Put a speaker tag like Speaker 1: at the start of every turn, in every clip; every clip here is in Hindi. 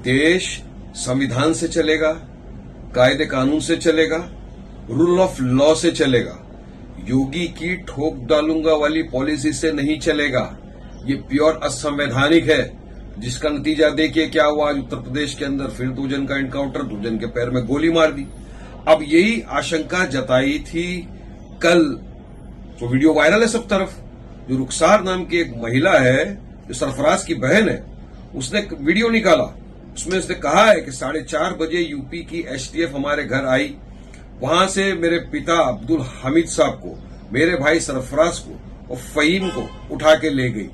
Speaker 1: देश संविधान से चलेगा, कायदे कानून से चलेगा, रूल ऑफ लॉ से चलेगा। योगी की ठोक डालूंगा वाली पॉलिसी से नहीं चलेगा। ये प्योर असंवैधानिक है, जिसका नतीजा देखिए क्या हुआ। आज उत्तर प्रदेश के अंदर फिर 2 जन का एनकाउंटर, 2 जन के पैर में गोली मार दी। अब यही आशंका जताई थी कल, जो वीडियो वायरल है सब तरफ, जो रुखसार नाम की एक महिला है, जो सरफराज की बहन है, उसने एक वीडियो निकाला। उसमें उसने कहा है कि 4:30 बजे यूपी की एसटीएफ हमारे घर आई, वहां से मेरे पिता अब्दुल हामिद साहब को, मेरे भाई सरफराज को और फहीम को उठा के ले गई।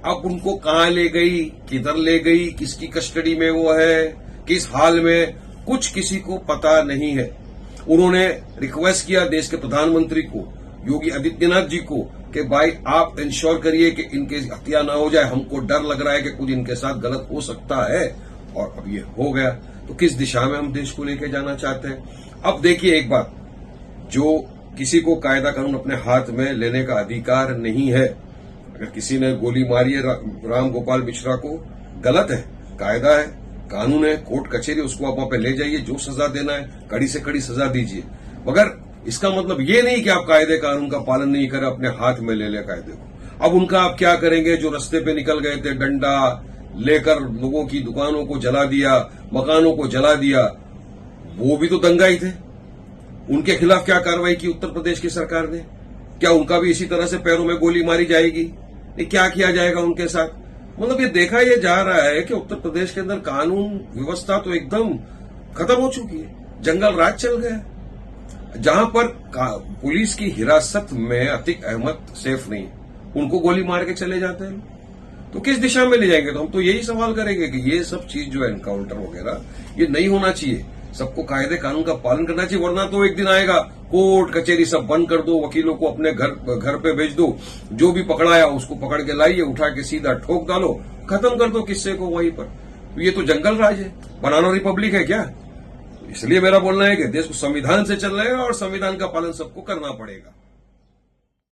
Speaker 1: अब उनको कहां ले गई, किधर ले गई, किसकी कस्टडी में वो है, किस हाल में, कुछ किसी को पता नहीं है। उन्होंने रिक्वेस्ट किया देश के प्रधानमंत्री को, योगी आदित्यनाथ जी को, कि भाई आप इंश्योर करिए कि इनके हत्या ना हो जाए, हमको डर लग रहा है कि कुछ इनके साथ गलत हो सकता है। और अब ये हो गया, तो किस दिशा में हम देश को लेकर जाना चाहते हैं। अब देखिए एक बात, जो किसी को कायदा कानून अपने हाथ में लेने का अधिकार नहीं है। अगर किसी ने गोली मारी है राम गोपाल मिश्रा को, गलत है, कायदा है, कानून है, कोर्ट कचहरी, उसको आप वहां पे ले जाइए, जो सजा देना है कड़ी से कड़ी सजा दीजिए। मगर इसका मतलब ये नहीं कि आप कायदे कानून का पालन नहीं करें, अपने हाथ में ले ले कायदे को। अब उनका आप क्या करेंगे, जो रास्ते पे निकल गए थे डंडा लेकर, लोगों की दुकानों को जला दिया, मकानों को जला दिया, वो भी तो दंगाई थे। उनके खिलाफ क्या कार्रवाई की उत्तर प्रदेश की सरकार ने? क्या उनका भी इसी तरह से पैरों में गोली मारी जाएगी? क्या किया जाएगा उनके साथ? मतलब ये देखा ये जा रहा है कि उत्तर प्रदेश के अंदर कानून व्यवस्था तो एकदम खत्म हो चुकी है, जंगल राज चल गया। जहां पर पुलिस की हिरासत में अतीक अहमद सेफ नहीं, उनको गोली मार के चले जाते हैं, तो किस दिशा में ले जाएंगे? तो हम तो यही सवाल करेंगे कि ये सब चीज जो है एनकाउंटर वगैरह, ये नहीं होना चाहिए। सबको कायदे कानून का पालन करना चाहिए, वरना तो एक दिन आएगा कोर्ट कचहरी सब बंद कर दो, वकीलों को अपने घर पे भेज दो, जो भी पकड़ाया उसको पकड़ के लाइए, उठा के सीधा ठोक डालो, खत्म कर दो किस्से को वहीं पर। तो ये तो जंगल राज है, बनाना रिपब्लिक है क्या? इसलिए मेरा बोलना है कि देश को संविधान से चलना है और संविधान का पालन सबको करना पड़ेगा।